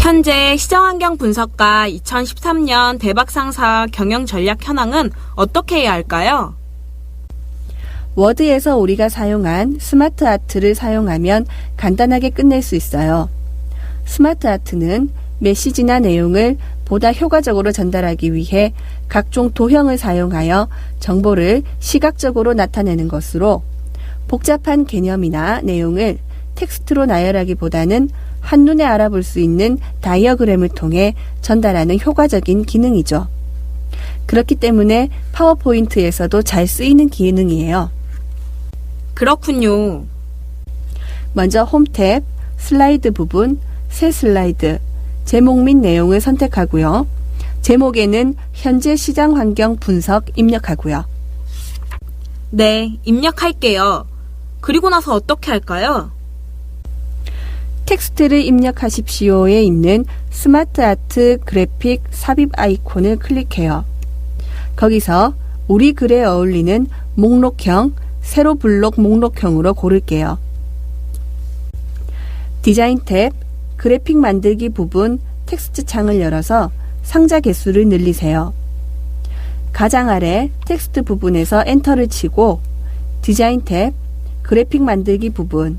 현재 시장환경 분석가 2013년 대박상사 경영전략 현황은 어떻게 해야 할까요? 워드에서 우리가 사용한 스마트 아트를 사용하면 간단하게 끝낼 수 있어요. 스마트 아트는 메시지나 내용을 보다 효과적으로 전달하기 위해 각종 도형을 사용하여 정보를 시각적으로 나타내는 것으로 복잡한 개념이나 내용을 텍스트로 나열하기보다는 한눈에 알아볼 수 있는 다이어그램을 통해 전달하는 효과적인 기능이죠. 그렇기 때문에 파워포인트에서도 잘 쓰이는 기능이에요. 그렇군요. 먼저 홈 탭, 슬라이드 부분, 새 슬라이드, 제목 및 내용을 선택하고요. 제목에는 현재 시장 환경 분석 입력하고요. 네, 입력할게요. 그리고 나서 어떻게 할까요? 텍스트를 입력하십시오에 있는 스마트 아트 그래픽 삽입 아이콘을 클릭해요. 거기서 우리 글에 어울리는 목록형, 세로 블록 목록형으로 고를게요. 디자인 탭, 그래픽 만들기 부분 텍스트 창을 열어서 상자 개수를 늘리세요. 가장 아래 텍스트 부분에서 엔터를 치고 디자인 탭, 그래픽 만들기 부분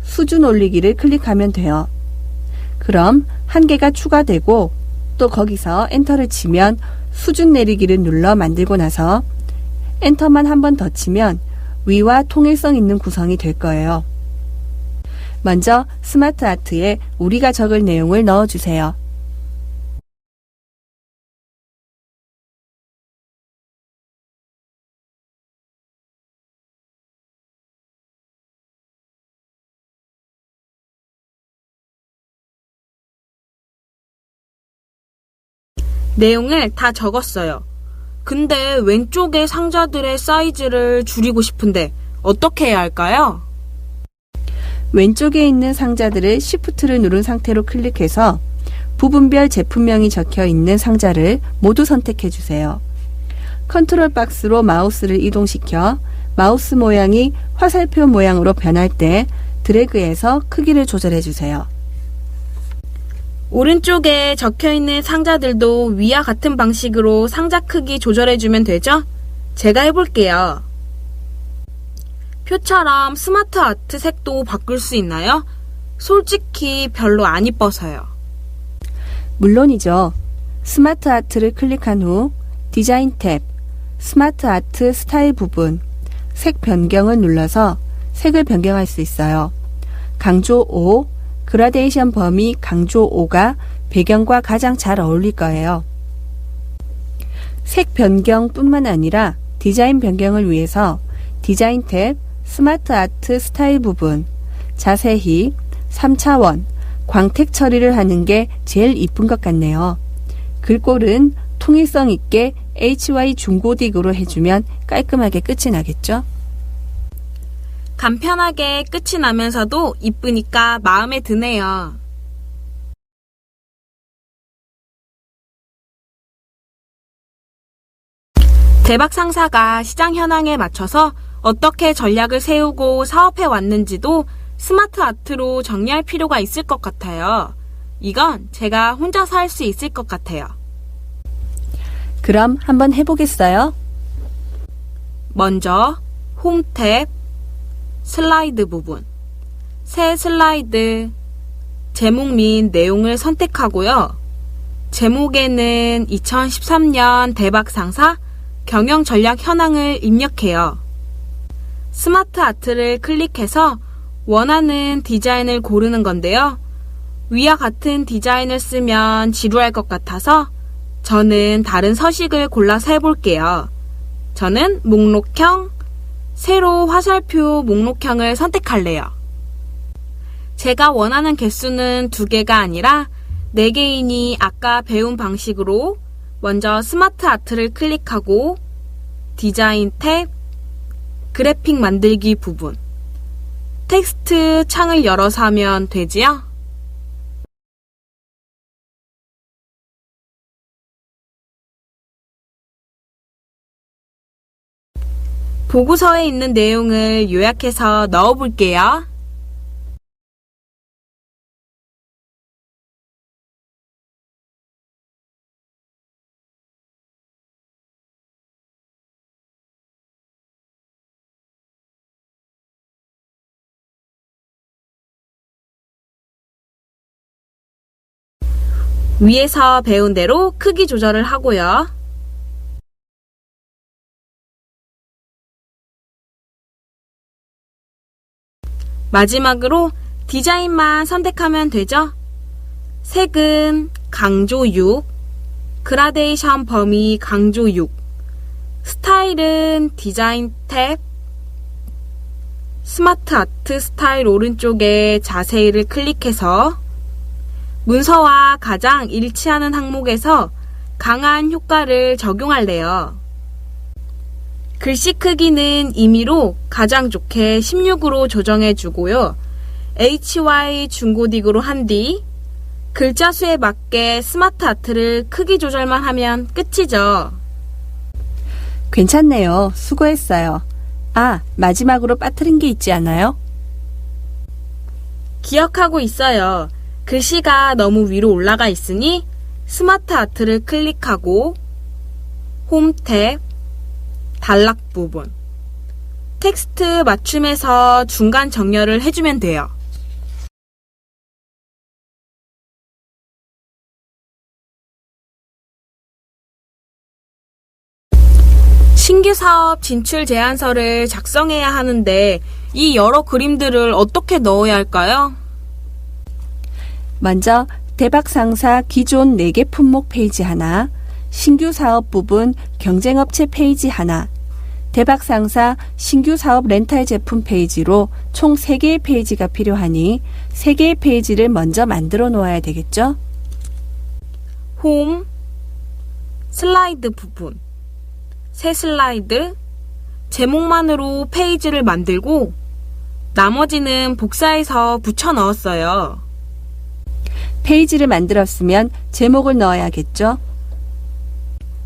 수준 올리기를 클릭하면 돼요. 그럼 한 개가 추가되고 또 거기서 엔터를 치면 수준 내리기를 눌러 만들고 나서 엔터만 한 번 더 치면 위와 통일성 있는 구성이 될 거예요. 먼저 스마트 아트에 우리가 적을 내용을 넣어주세요. 내용을 다 적었어요. 근데 왼쪽의 상자들의 사이즈를 줄이고 싶은데 어떻게 해야 할까요? 왼쪽에 있는 상자들을 Shift를 누른 상태로 클릭해서 부분별 제품명이 적혀 있는 상자를 모두 선택해 주세요. 컨트롤 박스로 마우스를 이동시켜 마우스 모양이 화살표 모양으로 변할 때 드래그해서 크기를 조절해 주세요. 오른쪽에 적혀있는 상자들도 위와 같은 방식으로 상자 크기 조절해주면 되죠? 제가 해볼게요. 표처럼 스마트 아트 색도 바꿀 수 있나요? 솔직히 별로 안 이뻐서요. 물론이죠. 스마트 아트를 클릭한 후 디자인 탭, 스마트 아트 스타일 부분, 색 변경을 눌러서 색을 변경할 수 있어요. 강조 5, 그라데이션 범위 강조 5가 배경과 가장 잘 어울릴 거예요. 색 변경 뿐만 아니라 디자인 변경을 위해서 디자인 탭, 스마트 아트 스타일 부분, 자세히 3차원, 광택 처리를 하는 게 제일 이쁜 것 같네요. 글꼴은 통일성 있게 HY 중고딕으로 해주면 깔끔하게 끝이 나겠죠? 간편하게 끝이 나면서도 이쁘니까 마음에 드네요. 대박 상사가 시장 현황에 맞춰서 어떻게 전략을 세우고 사업해 왔는지도 스마트 아트로 정리할 필요가 있을 것 같아요. 이건 제가 혼자서 할 수 있을 것 같아요. 그럼 한번 해보겠어요? 먼저 홈 탭, 슬라이드 부분, 새 슬라이드, 제목 및 내용을 선택하고요. 제목에는 2013년 대박상사 경영전략 현황을 입력해요. 스마트 아트를 클릭해서 원하는 디자인을 고르는 건데요. 위와 같은 디자인을 쓰면 지루할 것 같아서 저는 다른 서식을 골라서 해볼게요. 저는 목록형, 세로 화살표 목록형을 선택할래요. 제가 원하는 개수는 2개가 아니라 4개이니 아까 배운 방식으로 먼저 스마트 아트를 클릭하고 디자인 탭, 그래픽 만들기 부분, 텍스트 창을 열어서 하면 되지요? 보고서에 있는 내용을 요약해서 넣어볼게요. 위에서 배운 대로 크기 조절을 하고요. 마지막으로 디자인만 선택하면 되죠. 색은 강조 6, 그라데이션 범위 강조 6, 스타일은 디자인 탭, 스마트 아트 스타일 오른쪽에 자세히를 클릭해서 문서와 가장 일치하는 항목에서 강한 효과를 적용할래요. 글씨 크기는 임의로 가장 좋게 16으로 조정해 주고요. HY 중고딕으로 한 뒤 글자 수에 맞게 스마트 아트를 크기 조절만 하면 끝이죠. 괜찮네요. 수고했어요. 아, 마지막으로 빠뜨린 게 있지 않아요? 기억하고 있어요. 글씨가 너무 위로 올라가 있으니 스마트 아트를 클릭하고 홈 탭, 단락 부분, 텍스트 맞춤해서 중간 정렬을 해주면 돼요. 신규 사업 진출 제안서를 작성해야 하는데 이 여러 그림들을 어떻게 넣어야 할까요? 먼저 대박 상사 기존 4개 품목 페이지 하나, 신규 사업 부분 경쟁업체 페이지 하나, 대박 상사 신규 사업 렌탈 제품 페이지로 총 3개의 페이지가 필요하니 3개의 페이지를 먼저 만들어 놓아야 되겠죠? 홈, 슬라이드 부분, 새 슬라이드, 제목만으로 페이지를 만들고 나머지는 복사해서 붙여 넣었어요. 페이지를 만들었으면 제목을 넣어야겠죠?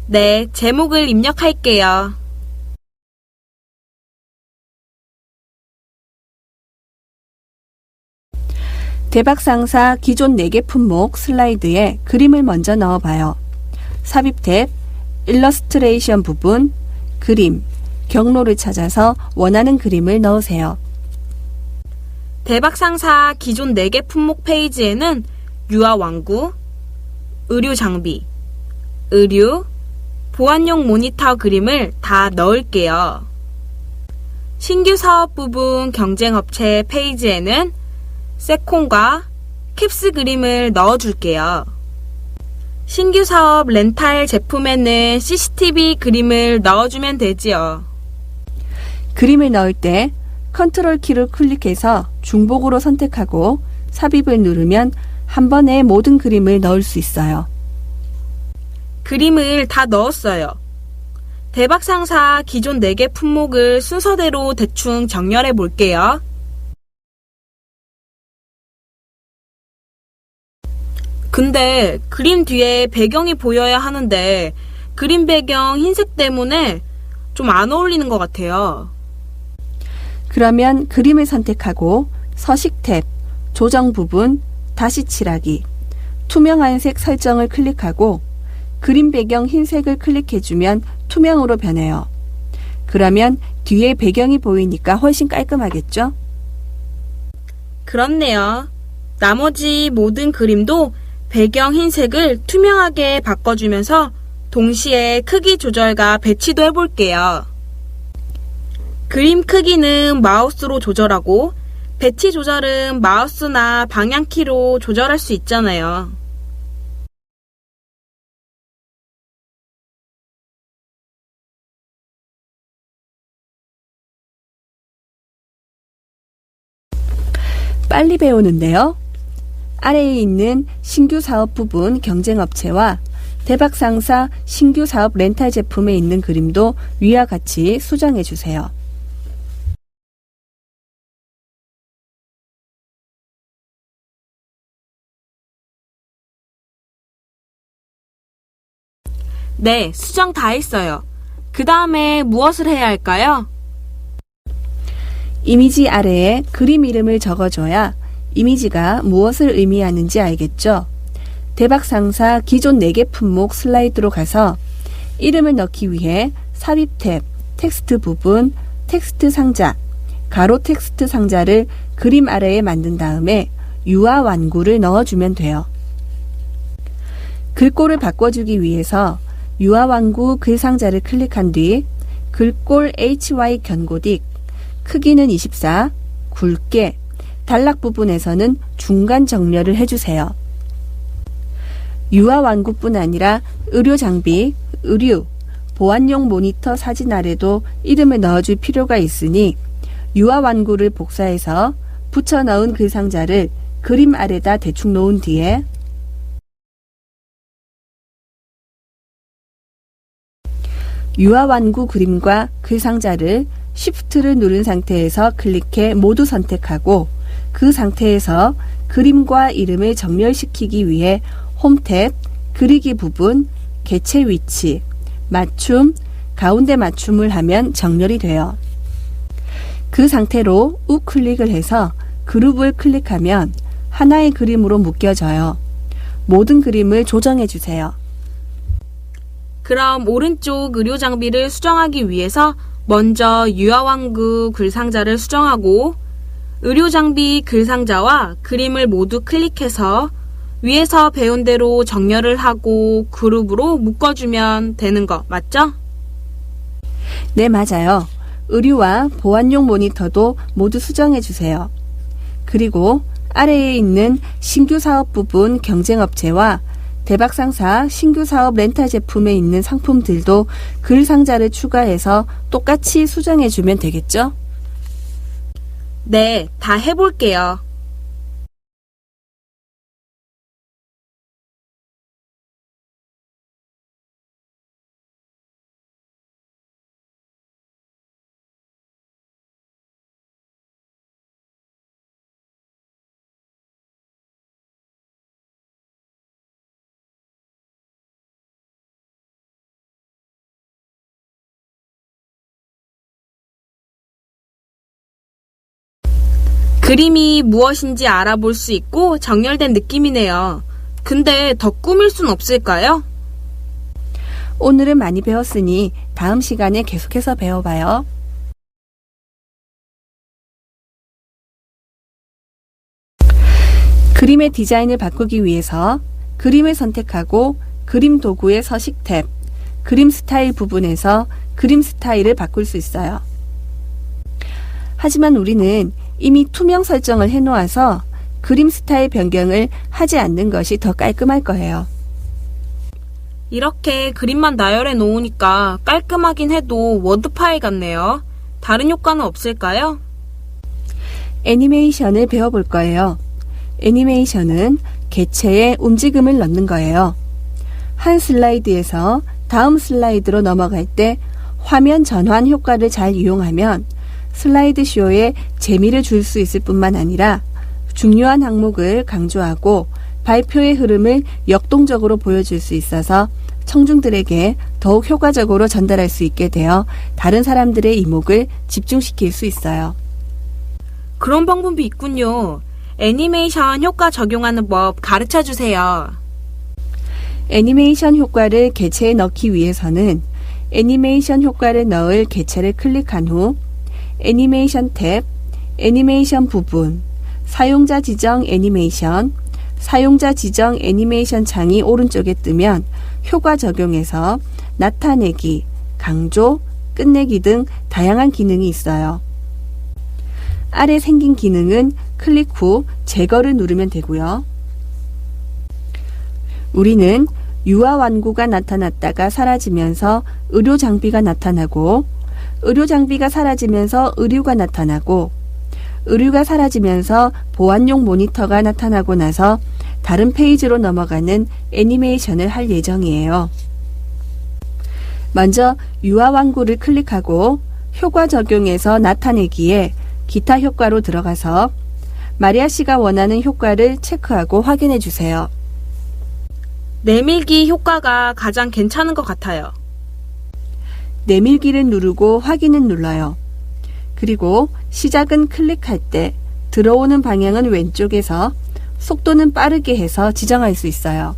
네, 제목을 입력할게요. 대박 상사 기존 4개 품목 슬라이드에 그림을 먼저 넣어봐요. 삽입 탭, 일러스트레이션 부분, 그림, 경로를 찾아서 원하는 그림을 넣으세요. 대박 상사 기존 4개 품목 페이지에는 유아 왕구, 의류 장비, 의류, 보안용 모니터 그림을 다 넣을게요. 신규 사업 부분 경쟁업체 페이지에는 세콘과 캡스 그림을 넣어줄게요. 신규 사업 렌탈 제품에는 CCTV 그림을 넣어주면 되지요. 그림을 넣을 때 컨트롤 키를 클릭해서 중복으로 선택하고 삽입을 누르면 한 번에 모든 그림을 넣을 수 있어요. 그림을 다 넣었어요. 대박 상사 기존 4개 품목을 순서대로 대충 정렬해 볼게요. 근데 그림 뒤에 배경이 보여야 하는데 그림 배경 흰색 때문에 좀 안 어울리는 것 같아요. 그러면 그림을 선택하고 서식 탭, 조정 부분, 다시 칠하기, 투명한 색 설정을 클릭하고 그림 배경 흰색을 클릭해주면 투명으로 변해요. 그러면 뒤에 배경이 보이니까 훨씬 깔끔하겠죠? 그렇네요. 나머지 모든 그림도 배경 흰색을 투명하게 바꿔주면서 동시에 크기 조절과 배치도 해볼게요. 그림 크기는 마우스로 조절하고 배치 조절은 마우스나 방향키로 조절할 수 있잖아요. 빨리 배우는데요. 아래에 있는 신규 사업 부분 경쟁업체와 대박 상사 신규 사업 렌탈 제품에 있는 그림도 위와 같이 수정해 주세요. 네, 수정 다 했어요. 그 다음에 무엇을 해야 할까요? 이미지 아래에 그림 이름을 적어줘야 이미지가 무엇을 의미하는지 알겠죠? 대박 상사 기존 4개 품목 슬라이드로 가서 이름을 넣기 위해 삽입 탭, 텍스트 부분, 텍스트 상자, 가로 텍스트 상자를 그림 아래에 만든 다음에 유아 완구를 넣어주면 돼요. 글꼴을 바꿔주기 위해서 유아완구 글상자를 클릭한 뒤 글꼴 HY 견고딕, 크기는 24, 굵게, 단락 부분에서는 중간 정렬을 해주세요. 유아완구뿐 아니라 의료장비, 의류, 보안용 모니터 사진 아래도 이름을 넣어줄 필요가 있으니 유아완구를 복사해서 붙여 넣은 글상자를 그림 아래다 대충 놓은 뒤에 유아완구 그림과 글상자를 Shift를 누른 상태에서 클릭해 모두 선택하고 그 상태에서 그림과 이름을 정렬시키기 위해 홈 탭, 그리기 부분, 개체 위치, 맞춤, 가운데 맞춤을 하면 정렬이 돼요. 그 상태로 우클릭을 해서 그룹을 클릭하면 하나의 그림으로 묶여져요. 모든 그림을 조정해 주세요. 그럼 오른쪽 의료 장비를 수정하기 위해서 먼저 유아완구 글상자를 수정하고 의료 장비 글상자와 그림을 모두 클릭해서 위에서 배운 대로 정렬을 하고 그룹으로 묶어주면 되는 거 맞죠? 네, 맞아요. 의류와 보안용 모니터도 모두 수정해 주세요. 그리고 아래에 있는 신규 사업 부분 경쟁업체와 대박상사 신규 사업 렌탈 제품에 있는 상품들도 글 상자를 추가해서 똑같이 수정해 주면 되겠죠? 네, 다 해볼게요. 그림이 무엇인지 알아볼 수 있고 정렬된 느낌이네요. 근데 더 꾸밀 순 없을까요? 오늘은 많이 배웠으니 다음 시간에 계속해서 배워봐요. 그림의 디자인을 바꾸기 위해서 그림을 선택하고 그림 도구의 서식 탭, 그림 스타일 부분에서 그림 스타일을 바꿀 수 있어요. 하지만 우리는 이미 투명 설정을 해놓아서 그림 스타일 변경을 하지 않는 것이 더 깔끔할 거예요. 이렇게 그림만 나열해 놓으니까 깔끔하긴 해도 워드 파일 같네요. 다른 효과는 없을까요? 애니메이션을 배워볼 거예요. 애니메이션은 개체에 움직임을 넣는 거예요. 한 슬라이드에서 다음 슬라이드로 넘어갈 때 화면 전환 효과를 잘 이용하면 슬라이드 쇼에 재미를 줄 수 있을 뿐만 아니라 중요한 항목을 강조하고 발표의 흐름을 역동적으로 보여줄 수 있어서 청중들에게 더욱 효과적으로 전달할 수 있게 되어 다른 사람들의 이목을 집중시킬 수 있어요. 그런 방법이 있군요. 애니메이션 효과 적용하는 법 가르쳐 주세요. 애니메이션 효과를 개체에 넣기 위해서는 애니메이션 효과를 넣을 개체를 클릭한 후 애니메이션 탭, 애니메이션 부분, 사용자 지정 애니메이션, 사용자 지정 애니메이션 창이 오른쪽에 뜨면 효과 적용해서 나타내기, 강조, 끝내기 등 다양한 기능이 있어요. 아래 생긴 기능은 클릭 후 제거를 누르면 되고요. 우리는 유아완구가 나타났다가 사라지면서 의료 장비가 나타나고 의료 장비가 사라지면서 의류가 나타나고 의류가 사라지면서 보안용 모니터가 나타나고 나서 다른 페이지로 넘어가는 애니메이션을 할 예정이에요. 먼저 유아완구를 클릭하고 효과 적용해서 나타내기에 기타 효과로 들어가서 마리아 씨가 원하는 효과를 체크하고 확인해 주세요. 내밀기 효과가 가장 괜찮은 것 같아요. 내밀기를 누르고 확인을 눌러요. 그리고 시작은 클릭할 때 들어오는 방향은 왼쪽에서 속도는 빠르게 해서 지정할 수 있어요.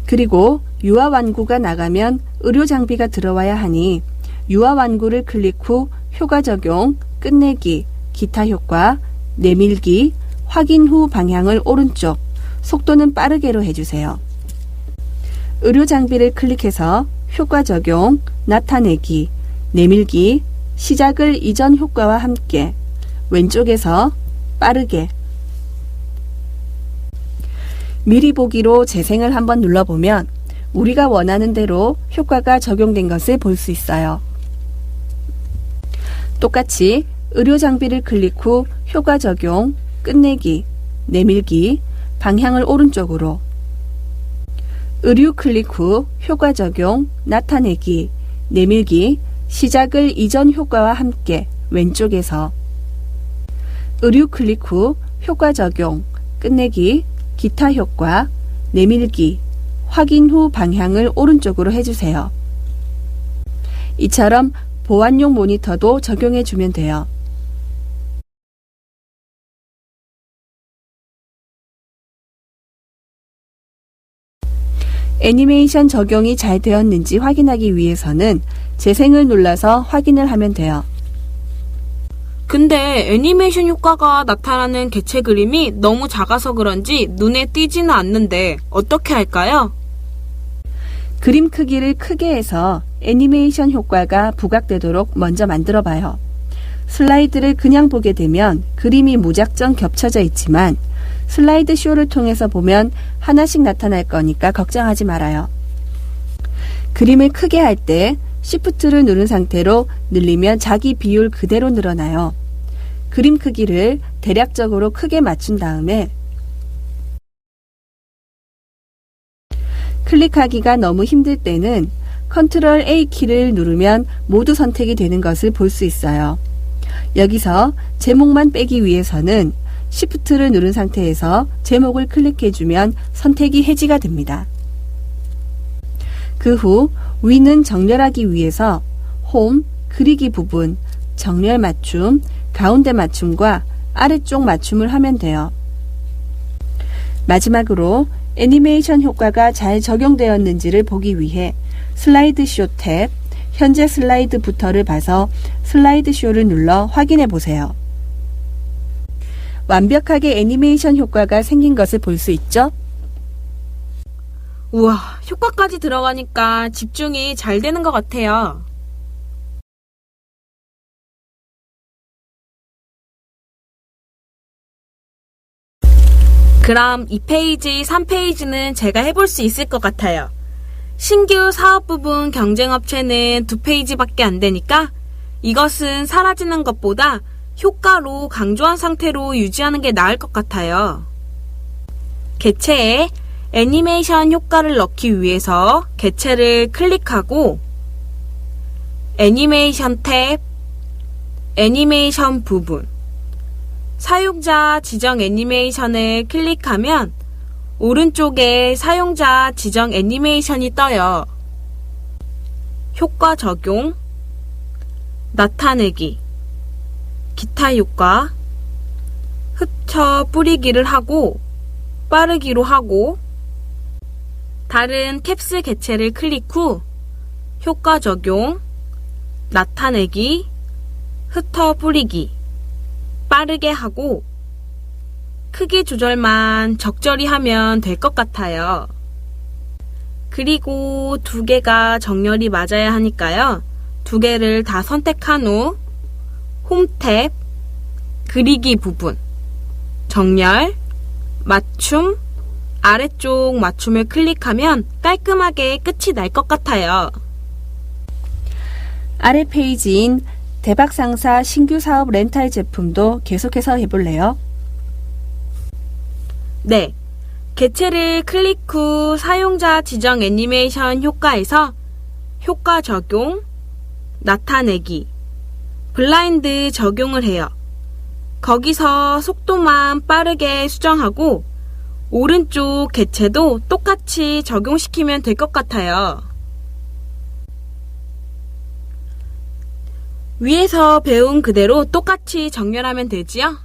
그리고 유아완구가 나가면 의료 장비가 들어와야 하니 유아완구를 클릭 후 효과 적용, 끝내기, 기타 효과, 내밀기, 확인 후 방향을 오른쪽, 속도는 빠르게로 해주세요. 의료 장비를 클릭해서 효과 적용, 나타내기, 내밀기, 시작을 이전 효과와 함께 왼쪽에서 빠르게 미리 보기로 재생을 한번 눌러보면 우리가 원하는 대로 효과가 적용된 것을 볼 수 있어요. 똑같이 의료 장비를 클릭 후 효과 적용, 끝내기, 내밀기, 방향을 오른쪽으로 의류 클릭 후 효과 적용, 나타내기, 내밀기, 시작을 이전 효과와 함께 왼쪽에서 의류 클릭 후 효과 적용, 끝내기, 기타 효과, 내밀기, 확인 후 방향을 오른쪽으로 해주세요. 이처럼 보안용 모니터도 적용해 주면 돼요. 애니메이션 적용이 잘 되었는지 확인하기 위해서는 재생을 눌러서 확인을 하면 돼요. 근데 애니메이션 효과가 나타나는 개체 그림이 너무 작아서 그런지 눈에 띄지는 않는데 어떻게 할까요? 그림 크기를 크게 해서 애니메이션 효과가 부각되도록 먼저 만들어 봐요. 슬라이드를 그냥 보게 되면 그림이 무작정 겹쳐져 있지만 슬라이드 쇼를 통해서 보면 하나씩 나타날 거니까 걱정하지 말아요. 그림을 크게 할 때 Shift를 누른 상태로 늘리면 자기 비율 그대로 늘어나요. 그림 크기를 대략적으로 크게 맞춘 다음에 클릭하기가 너무 힘들 때는 Ctrl A 키를 누르면 모두 선택이 되는 것을 볼 수 있어요. 여기서 제목만 빼기 위해서는 Shift를 누른 상태에서 제목을 클릭해주면 선택이 해지가 됩니다. 그 후 위는 정렬하기 위해서 홈, 그리기 부분, 정렬 맞춤, 가운데 맞춤과 아래쪽 맞춤을 하면 돼요. 마지막으로 애니메이션 효과가 잘 적용되었는지를 보기 위해 슬라이드 쇼 탭, 현재 슬라이드 부터를 봐서 슬라이드 쇼를 눌러 확인해 보세요. 완벽하게 애니메이션 효과가 생긴 것을 볼 수 있죠? 우와, 효과까지 들어가니까 집중이 잘 되는 것 같아요. 그럼 2페이지, 3페이지는 제가 해볼 수 있을 것 같아요. 신규 사업 부분 경쟁업체는 2페이지밖에 안 되니까 이것은 사라지는 것보다 효과로 강조한 상태로 유지하는 게 나을 것 같아요. 개체에 애니메이션 효과를 넣기 위해서 개체를 클릭하고 애니메이션 탭, 애니메이션 부분, 사용자 지정 애니메이션을 클릭하면 오른쪽에 사용자 지정 애니메이션이 떠요. 효과 적용, 나타내기, 기타 효과, 흩어 뿌리기를 하고 빠르기로 하고 다른 캡슐 개체를 클릭 후 효과 적용, 나타내기, 흩어 뿌리기, 빠르게 하고 크기 조절만 적절히 하면 될 것 같아요. 그리고 2개가 정렬이 맞아야 하니까요. 2개를 다 선택한 후 홈 탭, 그리기 부분, 정렬, 맞춤, 아래쪽 맞춤을 클릭하면 깔끔하게 끝이 날 것 같아요. 아래 페이지인 대박상사 신규 사업 렌탈 제품도 계속해서 해볼래요? 네, 개체를 클릭 후 사용자 지정 애니메이션 효과에서 효과 적용, 나타내기, 블라인드 적용을 해요. 거기서 속도만 빠르게 수정하고 오른쪽 개체도 똑같이 적용시키면 될 것 같아요. 위에서 배운 그대로 똑같이 정렬하면 되지요?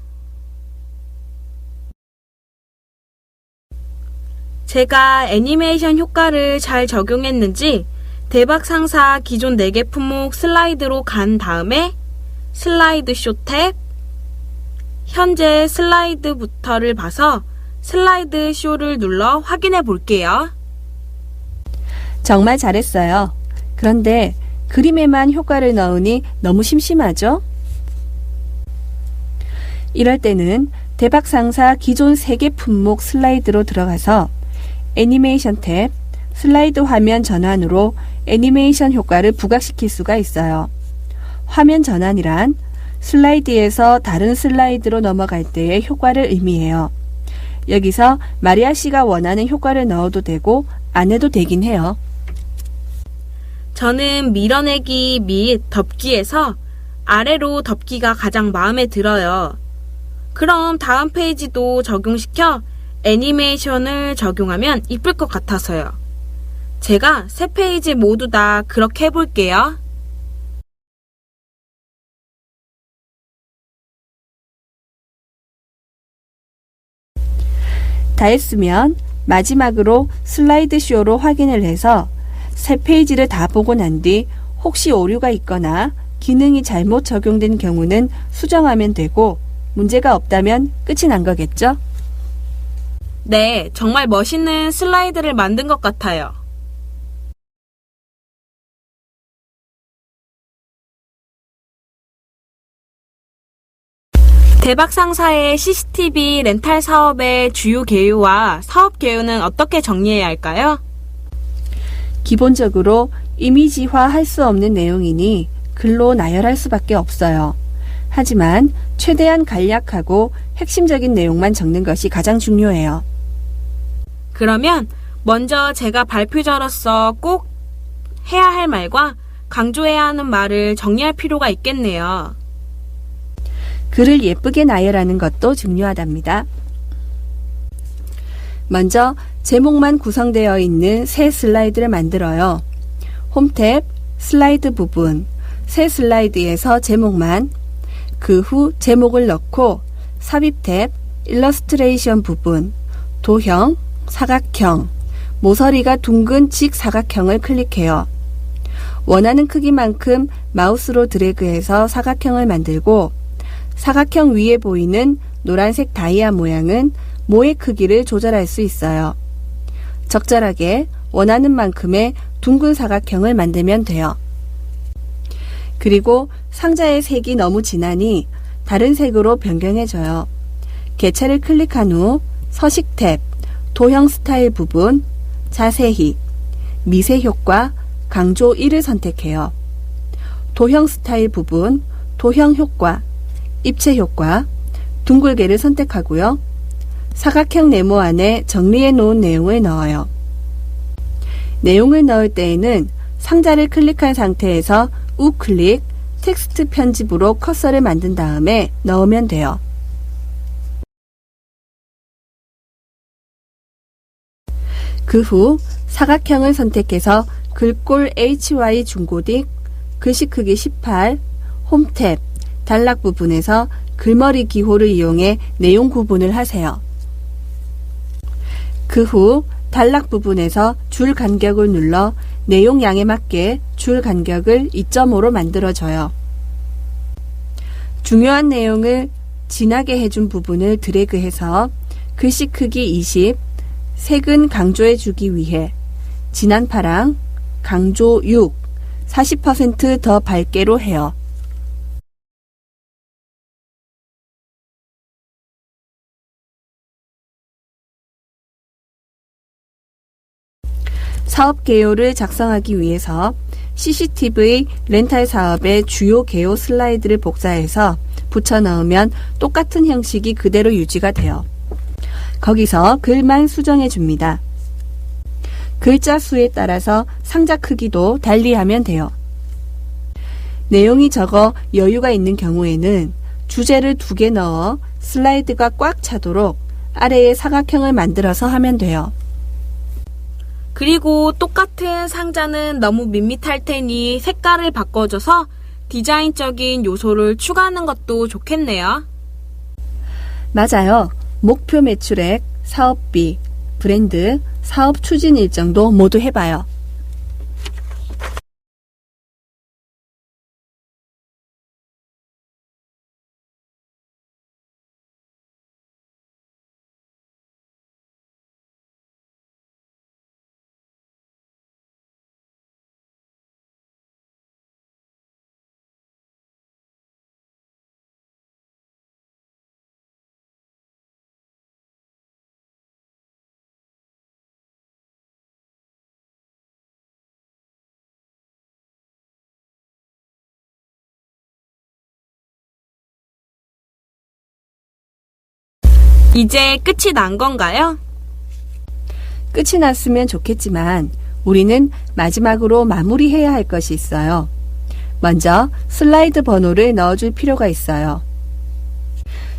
제가 애니메이션 효과를 잘 적용했는지 대박상사 기존 4개 품목 슬라이드로 간 다음에 슬라이드 쇼 탭, 현재 슬라이드부터를 봐서 슬라이드 쇼를 눌러 확인해 볼게요. 정말 잘했어요. 그런데 그림에만 효과를 넣으니 너무 심심하죠? 이럴 때는 대박상사 기존 3개 품목 슬라이드로 들어가서 애니메이션 탭, 슬라이드 화면 전환으로 애니메이션 효과를 부각시킬 수가 있어요. 화면 전환이란 슬라이드에서 다른 슬라이드로 넘어갈 때의 효과를 의미해요. 여기서 마리아 씨가 원하는 효과를 넣어도 되고 안 해도 되긴 해요. 저는 밀어내기 및 덮기에서 아래로 덮기가 가장 마음에 들어요. 그럼 다음 페이지도 적용시켜 애니메이션을 적용하면 이쁠 것 같아서요. 제가 3페이지 모두 다 그렇게 해볼게요. 다 했으면 마지막으로 슬라이드 쇼로 확인을 해서 3페이지를 다 보고 난 뒤 혹시 오류가 있거나 기능이 잘못 적용된 경우는 수정하면 되고 문제가 없다면 끝이 난 거겠죠? 네, 정말 멋있는 슬라이드를 만든 것 같아요. 대박상사의 CCTV 렌탈 사업의 주요 개요와 사업 개요는 어떻게 정리해야 할까요? 기본적으로 이미지화 할 수 없는 내용이니 글로 나열할 수밖에 없어요. 하지만 최대한 간략하고 핵심적인 내용만 적는 것이 가장 중요해요. 그러면 먼저 제가 발표자로서 꼭 해야 할 말과 강조해야 하는 말을 정리할 필요가 있겠네요. 글을 예쁘게 나열하는 것도 중요하답니다. 먼저 제목만 구성되어 있는 새 슬라이드를 만들어요. 홈 탭, 슬라이드 부분, 새 슬라이드에서 제목만, 그 후 제목을 넣고 삽입 탭, 일러스트레이션 부분, 도형, 사각형, 모서리가 둥근 직사각형을 클릭해요. 원하는 크기만큼 마우스로 드래그해서 사각형을 만들고 사각형 위에 보이는 노란색 다이아 모양은 모의 크기를 조절할 수 있어요. 적절하게 원하는 만큼의 둥근 사각형을 만들면 돼요. 그리고 상자의 색이 너무 진하니 다른 색으로 변경해줘요. 개체를 클릭한 후 서식 탭, 도형 스타일 부분, 자세히, 미세 효과, 강조 1을 선택해요. 도형 스타일 부분, 도형 효과, 입체 효과, 둥글게를 선택하고요. 사각형 네모 안에 정리해 놓은 내용을 넣어요. 내용을 넣을 때에는 상자를 클릭한 상태에서 우클릭, 텍스트 편집으로 커서를 만든 다음에 넣으면 돼요. 그 후 사각형을 선택해서 글꼴 HY 중고딕, 글씨 크기 18, 홈 탭, 단락 부분에서 글머리 기호를 이용해 내용 구분을 하세요. 그 후 단락 부분에서 줄 간격을 눌러 내용 양에 맞게 줄 간격을 2.5로 만들어줘요. 중요한 내용을 진하게 해준 부분을 드래그해서 글씨 크기 20, 색은 강조해주기 위해 진한 파랑, 강조 6, 40% 더 밝게로 해요. 사업 개요를 작성하기 위해서 CCTV 렌탈 사업의 주요 개요 슬라이드를 복사해서 붙여 넣으면 똑같은 형식이 그대로 유지가 돼요. 거기서 글만 수정해 줍니다. 글자 수에 따라서 상자 크기도 달리하면 돼요. 내용이 적어 여유가 있는 경우에는 주제를 2개 넣어 슬라이드가 꽉 차도록 아래에 사각형을 만들어서 하면 돼요. 그리고 똑같은 상자는 너무 밋밋할 테니 색깔을 바꿔줘서 디자인적인 요소를 추가하는 것도 좋겠네요. 맞아요. 목표 매출액, 사업비, 브랜드, 사업 추진 일정도 모두 해봐요. 이제 끝이 난 건가요? 끝이 났으면 좋겠지만 우리는 마지막으로 마무리해야 할 것이 있어요. 먼저 슬라이드 번호를 넣어줄 필요가 있어요.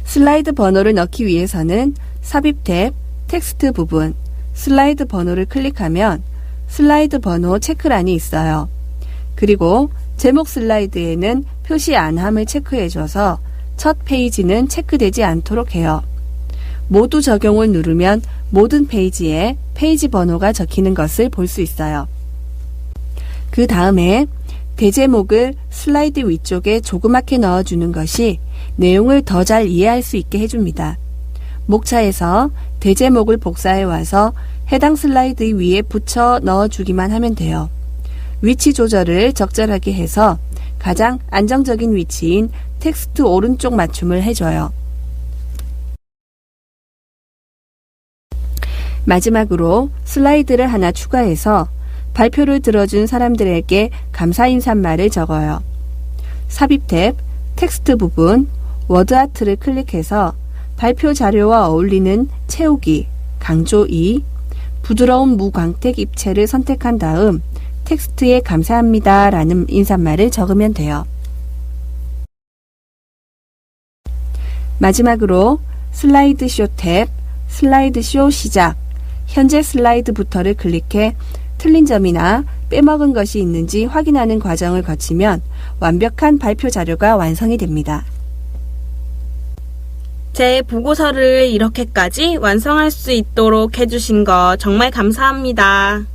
슬라이드 번호를 넣기 위해서는 삽입 탭, 텍스트 부분, 슬라이드 번호를 클릭하면 슬라이드 번호 체크란이 있어요. 그리고 제목 슬라이드에는 표시 안함을 체크해줘서 첫 페이지는 체크되지 않도록 해요. 모두 적용을 누르면 모든 페이지에 페이지 번호가 적히는 것을 볼 수 있어요. 그 다음에 대제목을 슬라이드 위쪽에 조그맣게 넣어주는 것이 내용을 더 잘 이해할 수 있게 해줍니다. 목차에서 대제목을 복사해 와서 해당 슬라이드 위에 붙여 넣어주기만 하면 돼요. 위치 조절을 적절하게 해서 가장 안정적인 위치인 텍스트 오른쪽 맞춤을 해줘요. 마지막으로 슬라이드를 하나 추가해서 발표를 들어준 사람들에게 감사 인사말을 적어요. 삽입 탭, 텍스트 부분, 워드 아트를 클릭해서 발표 자료와 어울리는 채우기, 강조 2, 부드러운 무광택 입체를 선택한 다음 텍스트에 감사합니다 라는 인사말을 적으면 돼요. 마지막으로 슬라이드 쇼 탭, 슬라이드 쇼 시작, 현재 슬라이드부터를 클릭해 틀린 점이나 빼먹은 것이 있는지 확인하는 과정을 거치면 완벽한 발표 자료가 완성이 됩니다. 제 보고서를 이렇게까지 완성할 수 있도록 해주신 거 정말 감사합니다.